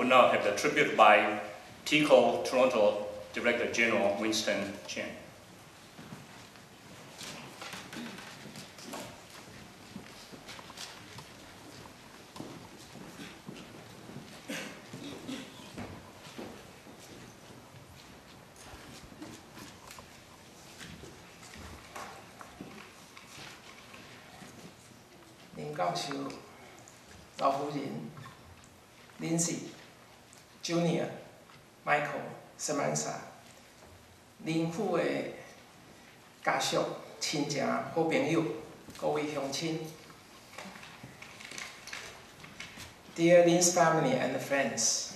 will now have the tribute by TICO Toronto Director General Winston Chen.林教授、老夫人、Lindsay、Junior、Michael、Samantha、林府的家属、亲情、好朋友、各位乡亲 ，Dear Lin's family and friends,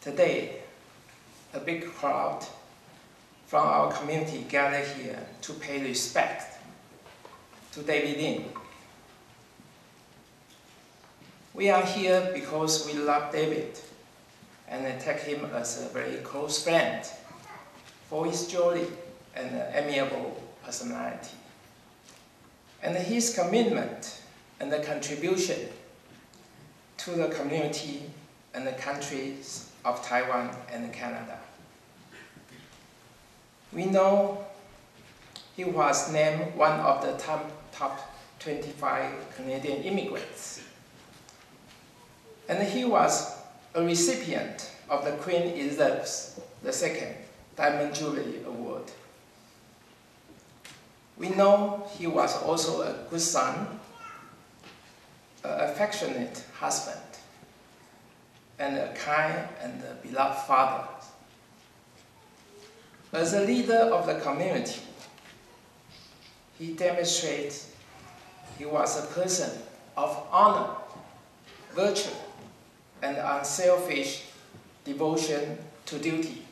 today a big crowd from our community gathered here to pay respect to David Lin. We are here because we love David and take him as a very close friend for his jolly and amiable personality, and his commitment and the contribution to the community and the countries of Taiwan and Canada. We know he was named one of the top 25 Canadian immigrants. And he was a recipient of the Queen Elizabeth II Diamond Jubilee Award. We know he was also a good son, an affectionate husband, and a kind and a beloved father. As a leader of the community, he demonstrated he was a person of honor, virtue, and unselfish devotion to duty.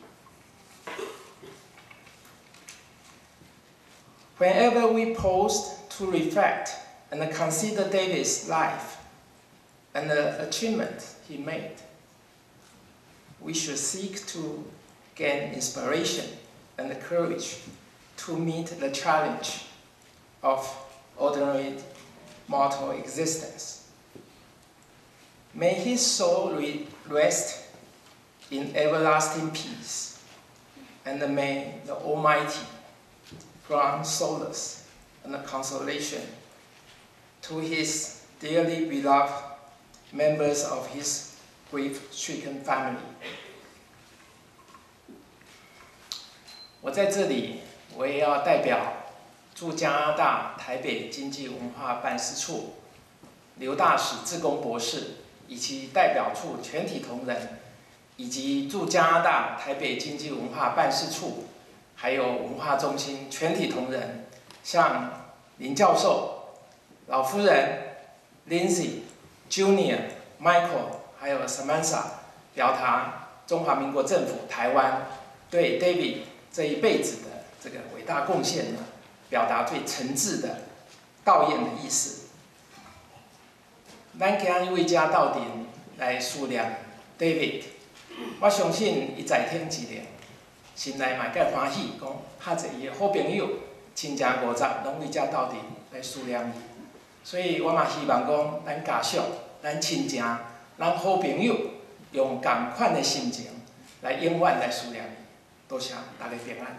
Whenever we pause to reflect and consider David's life and the achievement he made, we should seek to gain inspiration and the courage to meet the challenge of ordinary mortal existence. May his soul rest in everlasting peace, and may the Almighty grant solace and consolation to his dearly beloved members of his grief-stricken family. 我在这里，我也要代表驻加拿大台北经济文化办事处刘大使志工博士，以及代表处全体同仁，以及驻加拿大台北经济文化办事处，还有文化中心全体同仁，向林教授、老夫人 Lindsay、Junior、Michael 还有 Samantha 表达中华民国政府台湾对 David 这一辈子的这个伟大贡献呢，表达最诚挚的悼唁的意思。咱今日为家到底来思念 David， 我相信伊在天之灵，心内嘛介欢喜，讲哈侪伊的好朋友、亲情50，拢为家到底来思念伊。所以我嘛希望讲，咱家属、咱亲情、咱好朋友，用同款的心情来永远来思念伊。多谢大家平安。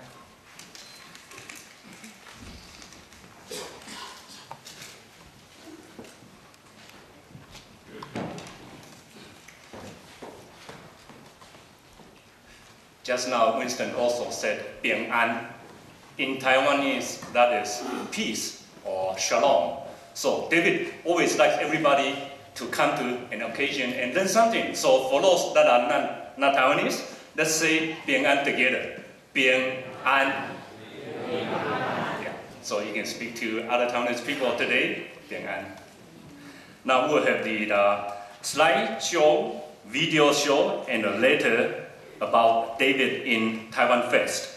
Just now, Winston also said 平安. In Taiwanese, that is peace or shalom. So David always likes everybody to come to an occasion and learn something. So for those that are not Taiwanese, let's say 平安 together. 平安. Yeah. So you can speak to other Taiwanese people today. 平安. Now we'll have the slide show, video show, and a letter about David in Taiwan Fest,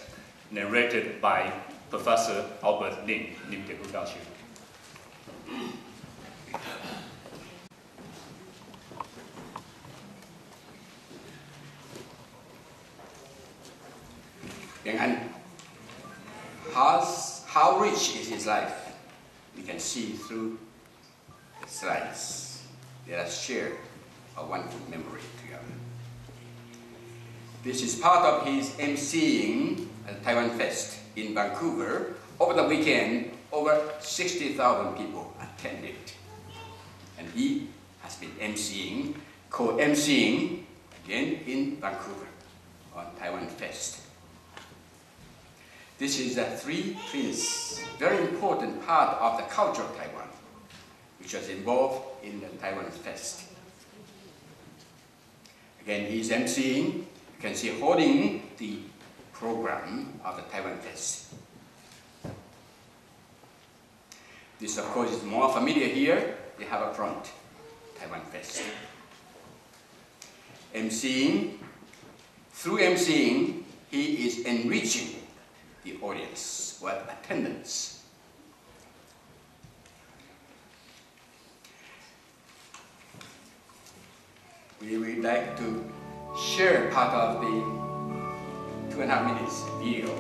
narrated by Professor Albert Lin, Lim Te Gu Gao Xiu. 平安. How rich is his life? We can see through the slides that are shared a wonderful memory together. This is part of his emceeing at Taiwan Fest in Vancouver. Over the weekend, over 60,000 people attended. And he has been emceeing, co-emceeing again in Vancouver on Taiwan Fest. This is the Three Princes, very important part of the culture of Taiwan, which was involved in the Taiwan Fest. Again, he is emceeing, you can see holding the program of the Taiwan Fest. This, of course, is more familiar here. They have a front, Taiwan Fest. emceeing, through emceeing, he is enriching the audience with attendance. We would like to share part of the 2.5 minutes video.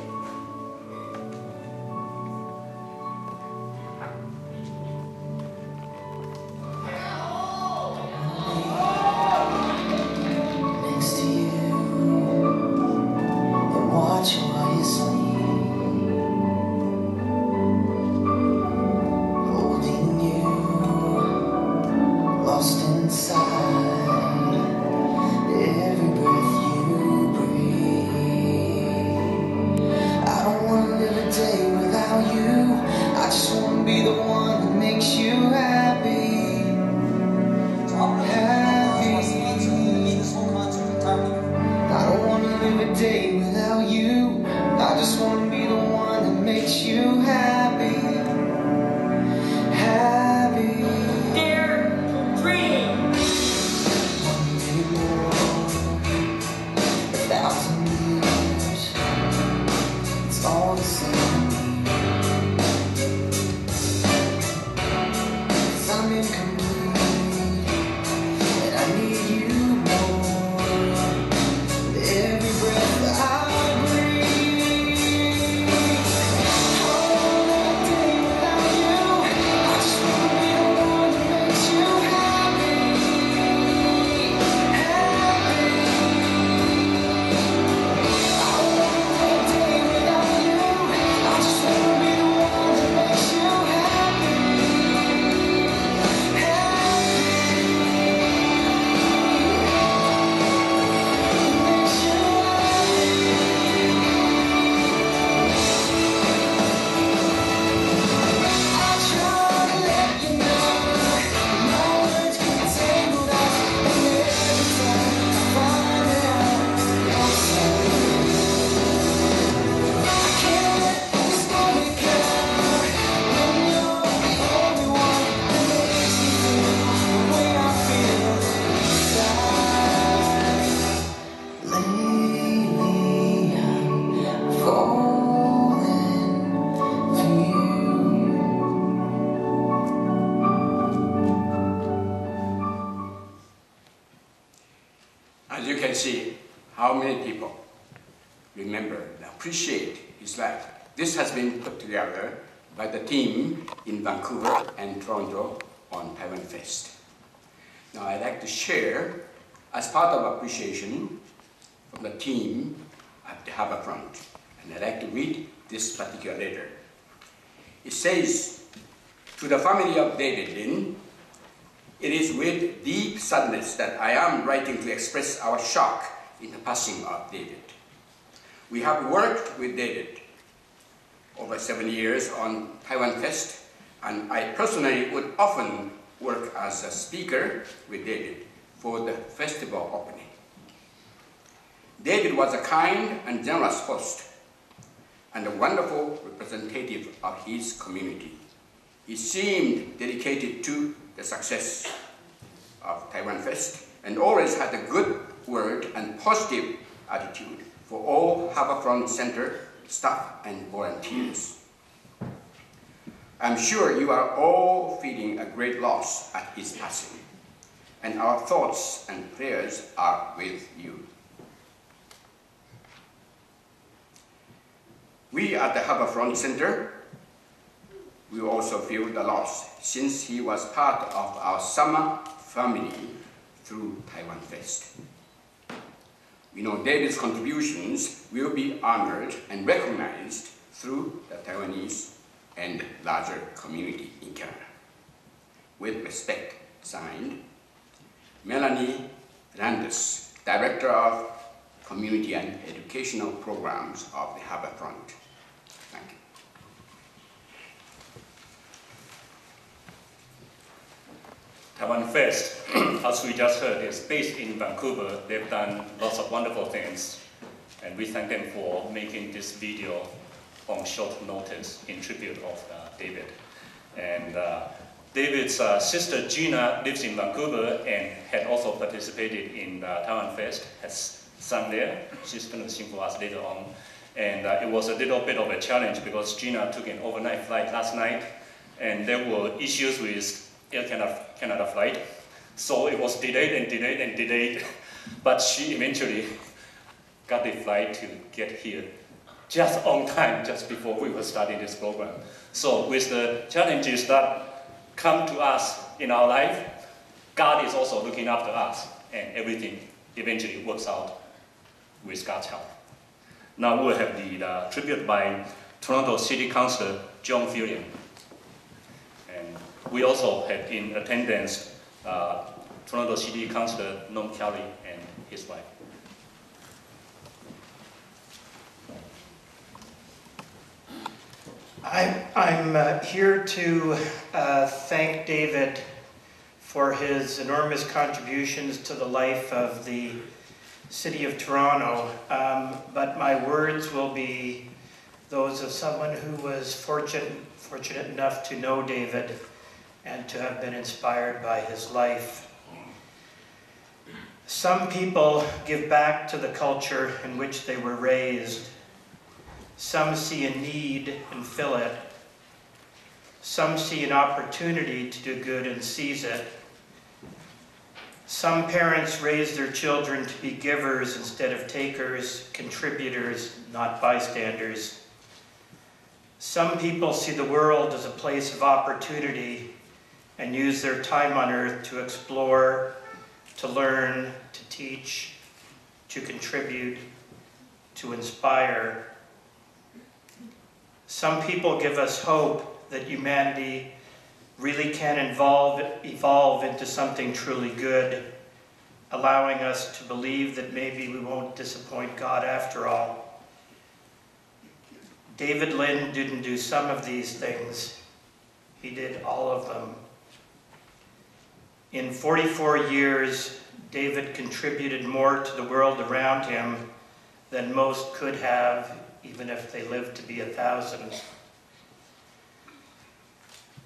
As you can see, how many people remember and appreciate his life. This has been put together by the team in Vancouver and Toronto on Taiwan Fest. Now I'd like to share, as part of appreciation from the team at the Harbour Front, and I'd like to read this particular letter. It says, "To the family of David Lin, it is with deep sadness that I am writing to express our shock in the passing of David. We have worked with David over 7 years on Taiwan Fest, and I personally would often work as a speaker with David for the festival opening. David was a kind and generous host and a wonderful representative of his community. He seemed dedicated to the success of Taiwan Fest and always had a good word and positive attitude for all Harbourfront Center staff and volunteers. I'm sure you are all feeling a great loss at his passing, and our thoughts and prayers are with you. We at the Harbourfront Center, we also feel the loss, since he was part of our summer family through Taiwan Fest. We know David's contributions will be honored and recognized through the Taiwanese and larger community in Canada. With respect, signed, Melanie Landis, Director of Community and Educational Programs of the Harbor Front. Thank you. Taiwan Fest, as we just heard, is based in Vancouver. They've done lots of wonderful things, and we thank them for making this video on short notice in tribute of David. And David's sister Gina lives in Vancouver and had also participated in Taiwan Fest, has sung there. She's going to sing for us later on. And it was a little bit of a challenge because Gina took an overnight flight last night, and there were issues with Air Canada flight. So it was delayed and delayed and delayed, but she eventually got the flight to get here just on time, just before we were starting this program. So with the challenges that come to us in our life, God is also looking after us, and everything eventually works out with God's help. Now we'll have the tribute by Toronto City Councillor John Fillion. And we also have in attendance Toronto City Councillor Norm Kelly and his wife. I'm here to thank David for his enormous contributions to the life of the City of Toronto, but my words will be those of someone who was fortunate enough to know David and to have been inspired by his life. Some people give back to the culture in which they were raised. Some see a need and fill it. Some see an opportunity to do good and seize it. Some parents raise their children to be givers instead of takers, contributors, not bystanders. Some people see the world as a place of opportunity and use their time on earth to explore, to learn, to teach, to contribute, to inspire. Some people give us hope that humanity really can evolve into something truly good, allowing us to believe that maybe we won't disappoint God after all. David Lynn didn't do some of these things. He did all of them. In 44 years, David contributed more to the world around him than most could have, even if they lived to be 1,000.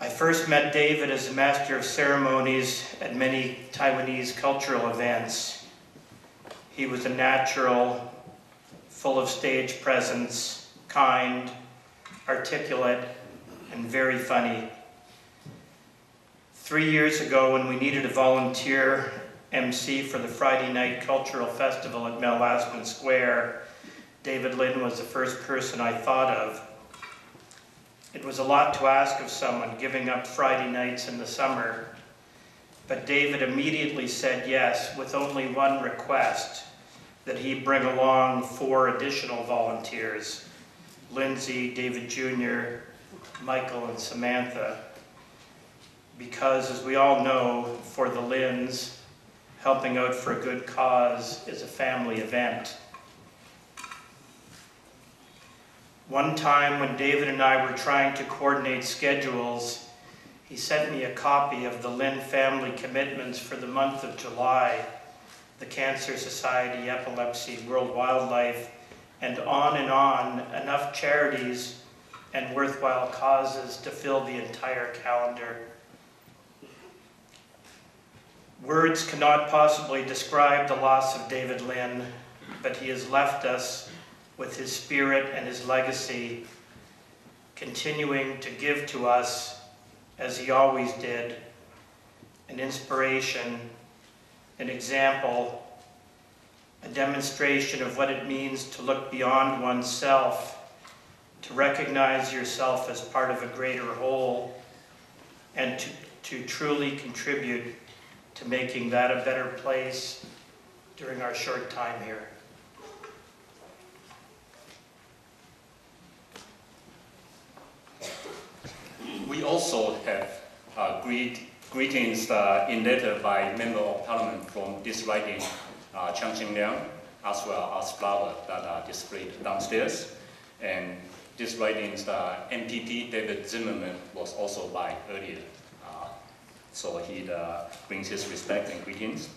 I first met David as a master of ceremonies at many Taiwanese cultural events. He was a natural, full of stage presence, kind, articulate, and very funny. 3 years ago, when we needed a volunteer MC for the Friday night cultural festival at Mel Lastman Square, David Lynn was the first person I thought of. It was a lot to ask of someone giving up Friday nights in the summer, but David immediately said yes with only one request, that he bring along 4 additional volunteers, Lindsay, David Jr., Michael, and Samantha, because as we all know, for the Lynns, helping out for a good cause is a family event. One time when David and I were trying to coordinate schedules, he sent me a copy of the Lynn family commitments for the month of July, the Cancer Society, Epilepsy, World Wildlife, and on, enough charities and worthwhile causes to fill the entire calendar. Words cannot possibly describe the loss of David Lynn, but he has left us with his spirit and his legacy, continuing to give to us, as he always did, an inspiration, an example, a demonstration of what it means to look beyond oneself, to recognize yourself as part of a greater whole, and to truly contribute to to making that a better place during our short time here. We also have greetings in letter by Member of Parliament from this riding, Chang Liang, as well as flowers that are displayed downstairs. And this writings, MPP David Zimmerman was also by earlier. So he brings his respect and greetings.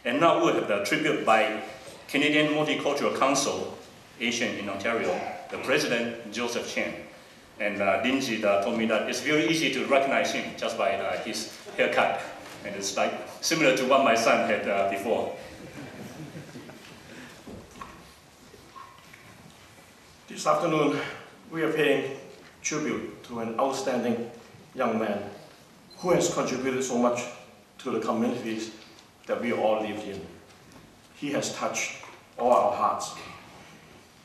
And now we have the tribute by Canadian Multicultural Council, Asian in Ontario, the President Joseph Chen. And Lindsay told me that it's very easy to recognize him just by his haircut. And it's like similar to what my son had before. This afternoon, we are paying tribute to an outstanding young man who has contributed so much to the communities that we all live in. He has touched all our hearts.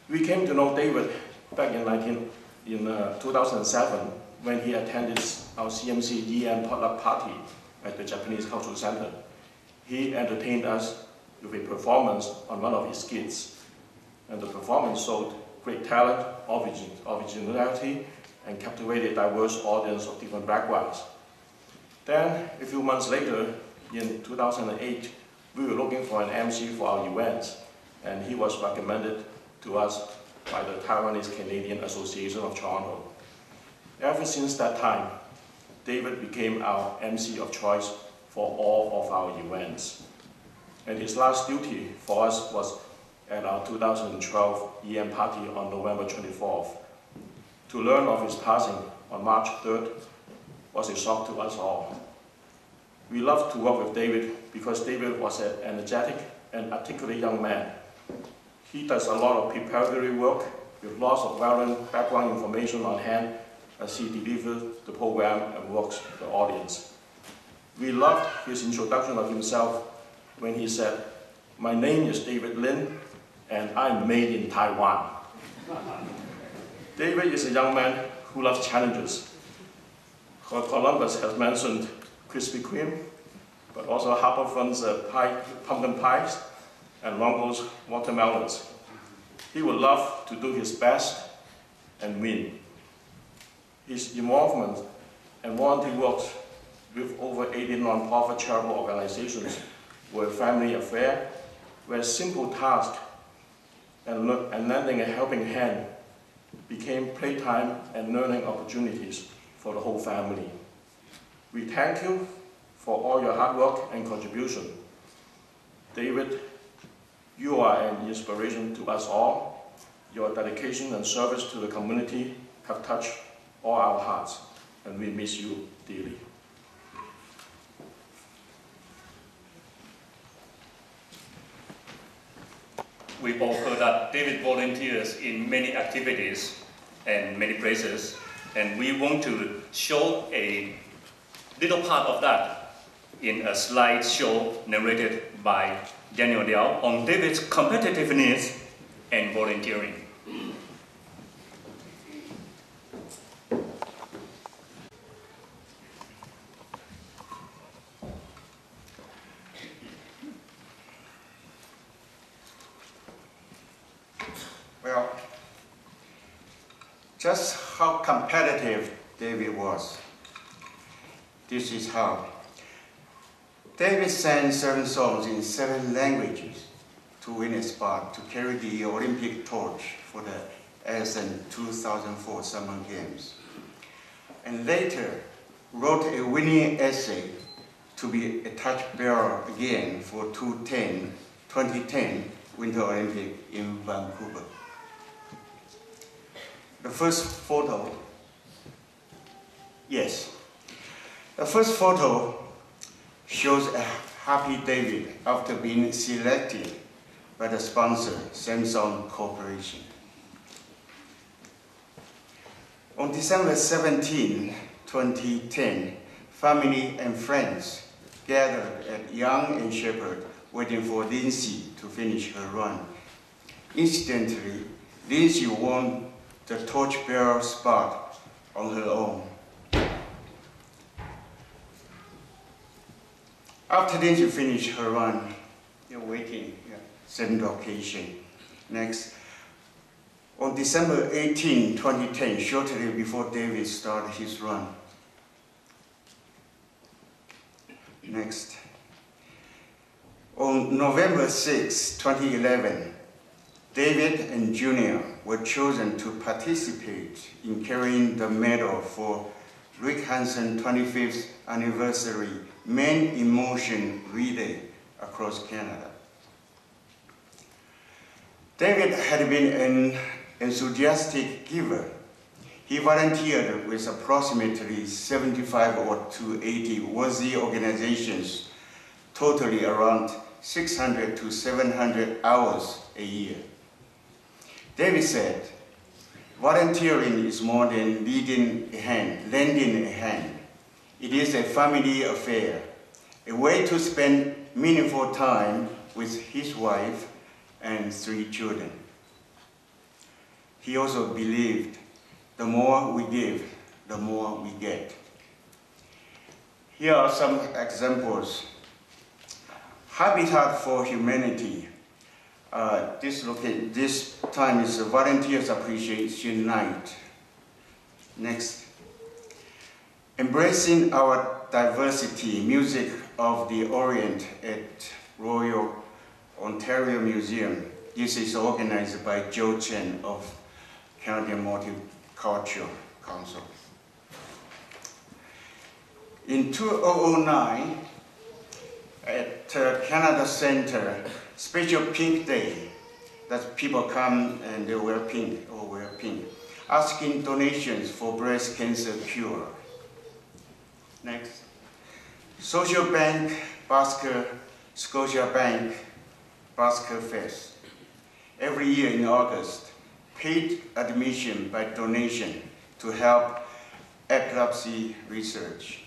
We came to know David back in 2007 when he attended our CMC year-end potluck party at the Japanese Cultural Center. He entertained us with a performance on one of his skits, and the performance showed great talent, originality, and captivated a diverse audience of different backgrounds. Then, a few months later, in 2008, we were looking for an MC for our events, and he was recommended to us by the Taiwanese Canadian Association of Toronto. Ever since that time, David became our MC of choice for all of our events. And his last duty for us was at our 2012 year-end party on November 24th. To learn of his passing on March 3rd was a shock to us all. We loved to work with David because David was an energetic and articulate young man. He does a lot of preparatory work with lots of relevant background information on hand as he delivers the program and works with the audience. We loved his introduction of himself when he said, "My name is David Lin, and I'm made in Taiwan." David is a young man who loves challenges. Columbus has mentioned Krispy Kreme, but also Harper Fun's pumpkin pies and Longo's watermelons. He would love to do his best and win. His involvement and volunteer work with over 80 non-profit charitable organizations were a family affair, where simple tasks and lending a helping hand became playtime and learning opportunities for the whole family. We thank you for all your hard work and contribution. David, you are an inspiration to us all. Your dedication and service to the community have touched all our hearts, and we miss you dearly. We've all heard that David volunteers in many activities and many places, and we want to show a little part of that in a slideshow narrated by Daniel Liao on David's competitiveness and volunteering. Well, just how competitive David was. This is how. David sang 7 songs in 7 languages to win a spot to carry the Olympic torch for the ASEAN 2004 Summer Games. And later wrote a winning essay to be a torchbearer again for 2010 Winter Olympic in Vancouver. The first photo, yes. The first photo shows a happy David after being selected by the sponsor, Samsung Corporation. On December 17, 2010, family and friends gathered at Young and Shepherd waiting for Lindsay to finish her run. Incidentally, Lindsay won the torchbearer spot on her own. After then, she finished her run. You're waiting. Yeah. 7th occasion. Next. On December 18, 2010, shortly before David started his run. Next. On November 6, 2011, David and Junior were chosen to participate in carrying the medal for Rick Hansen 25th anniversary Men in Motion relay across Canada. David had been an enthusiastic giver. He volunteered with approximately 75 or to 80 worthy organizations, totally around 600 to 700 hours a year. David said, volunteering is more than lending a hand. It is a family affair, a way to spend meaningful time with his wife and 3 children. He also believed the more we give, the more we get. Here are some examples. Habitat for Humanity. This time is a Volunteers Appreciation Night. Next. Embracing Our Diversity, Music of the Orient at Royal Ontario Museum. This is organized by Joe Chen of Canadian Multicultural Council. In 2009, at Canada Center, special Pink Day, that people come and they wear pink, asking donations for breast cancer cure. Next. Social Bank Basker, Scotia Bank Basker Fest. Every year in August, paid admission by donation to help epilepsy research.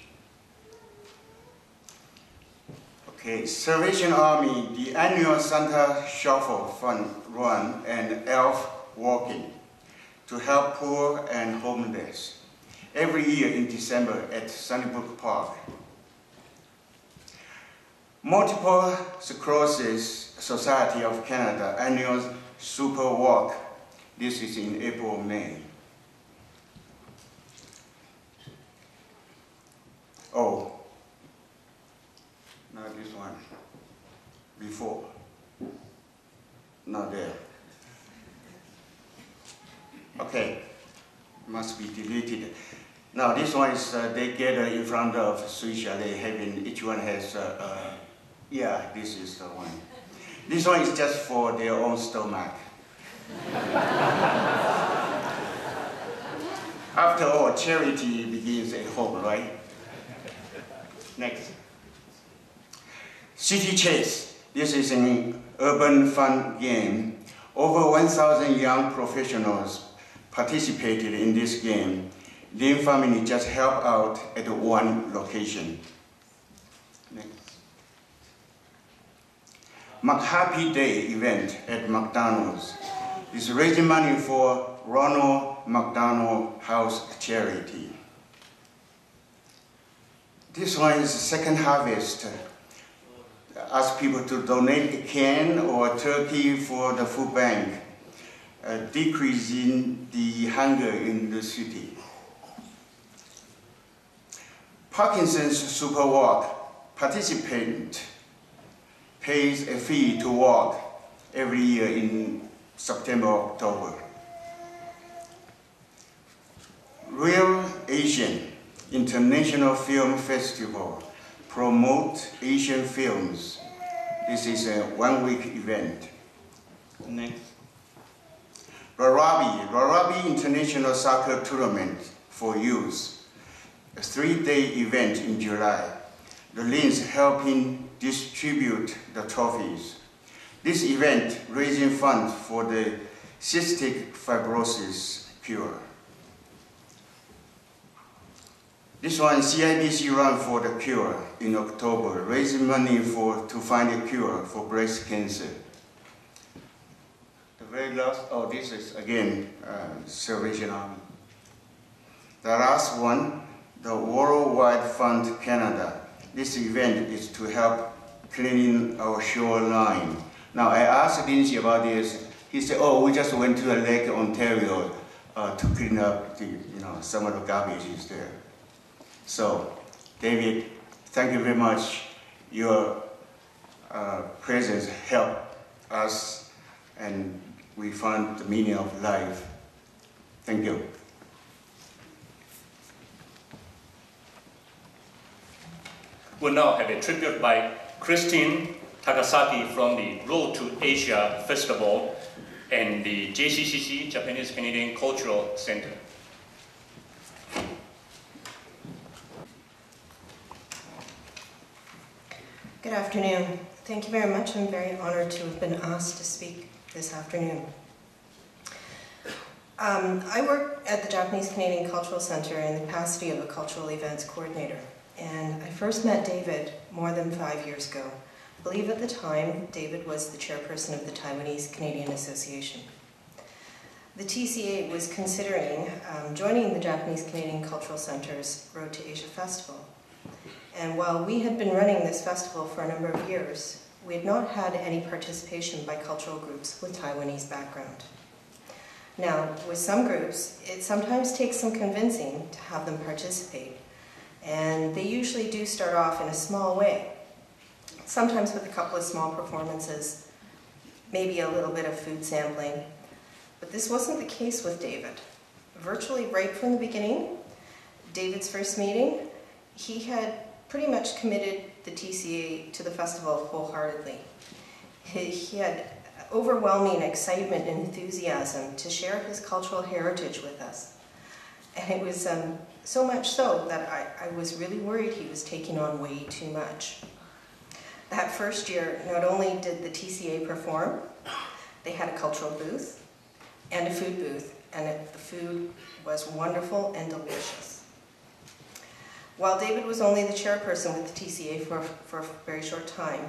Okay, Salvation Army, the annual Santa Shuffle Fun Run and Elf Walking to help poor and homeless. Every year in December at Sunnybrook Park. Multiple Sclerosis Society of Canada annual Super Walk. This is in April, May. Oh, not this one. Before. Not there. Okay, must be deleted. Now this one is they gather in front of Suisha. They having each one has yeah, this is the one. This one is just for their own stomach. After all, charity begins at home, right? Next. City Chase. This is an urban fun game. Over 1,000 young professionals participated in this game. Lin family just helped out at one location. Next. McHappy Day event at McDonald's is raising money for Ronald McDonald House charity. This one is Second Harvest. Ask people to donate a can or a turkey for the food bank, decreasing the hunger in the city. Parkinson's Super Walk. Participant pays a fee to walk every year in September, October. Real Asian International Film Festival promote Asian films. This is a one-week event. Next. Rarabi International Soccer Tournament for youth. A 3-day event in July. The Lins helping distribute the trophies. This event raising funds for the cystic fibrosis cure. This one, CIBC Run for the Cure in October, raising money to find a cure for breast cancer. The very last, oh, this is again Salvation Army. The last one, the Worldwide Fund Canada, this event is to help cleaning our shoreline. Now, I asked Lindsay about this. He said, oh, we just went to Lake Ontario to clean up the, some of the garbage is there. So, David, thank you very much. Your presence helped us, and we found the meaning of life. Thank you. We'll now have a tribute by Christine Takasaki from the Road to Asia Festival and the JCCC, Japanese Canadian Cultural Center. Good afternoon. Thank you very much. I'm very honored to have been asked to speak this afternoon. I work at the Japanese Canadian Cultural Center in the capacity of a cultural events coordinator. And I first met David more than 5 years ago. I believe at the time, David was the chairperson of the Taiwanese Canadian Association. The TCA was considering joining the Japanese Canadian Cultural Center's Road to Asia Festival. And while we had been running this festival for a number of years, we had not had any participation by cultural groups with Taiwanese background. Now, with some groups, it sometimes takes some convincing to have them participate. And they usually do start off in a small way, sometimes with a couple of small performances, maybe a little bit of food sampling. But this wasn't the case with David. Virtually right from the beginning, David's first meeting, he had pretty much committed the TCA to the festival wholeheartedly. He had overwhelming excitement and enthusiasm to share his cultural heritage with us. And it was so much so that I was really worried he was taking on way too much. That first year, not only did the TCA perform, they had a cultural booth and a food booth, and the food was wonderful and delicious. While David was only the chairperson with the TCA for a very short time,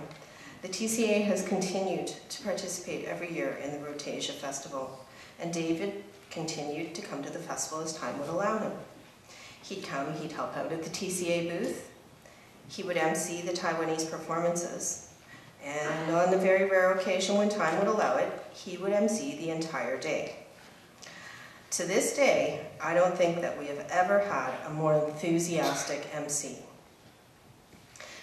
the TCA has continued to participate every year in the Road to Asia Festival, and David continued to come to the festival as time would allow him. He'd come, he'd help out at the TCA booth, he would MC the Taiwanese performances, and on the very rare occasion when time would allow it, he would MC the entire day. To this day, I don't think that we have ever had a more enthusiastic MC.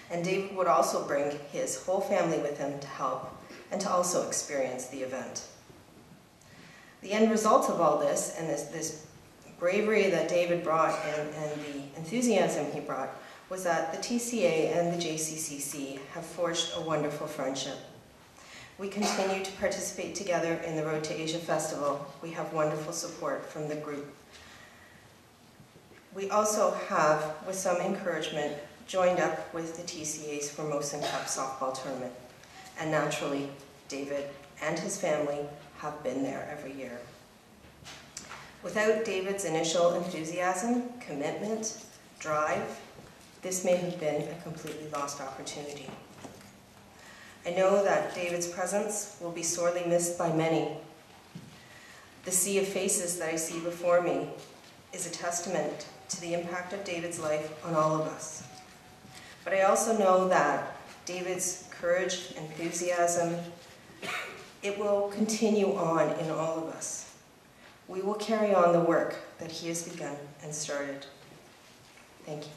And David would also bring his whole family with him to help and to also experience the event. The end result of all this, and this bravery that David brought and the enthusiasm he brought, was that the TCA and the JCCC have forged a wonderful friendship. We continue to participate together in the Road to Asia Festival. We have wonderful support from the group. We also have, with some encouragement, joined up with the TCA's Formosan Cup softball tournament. And naturally, David and his family have been there every year. Without David's initial enthusiasm, commitment, drive, this may have been a completely lost opportunity. I know that David's presence will be sorely missed by many. The sea of faces that I see before me is a testament to the impact of David's life on all of us. But I also know that David's courage, enthusiasm, it will continue on in all of us. We will carry on the work that he has begun and started. Thank you.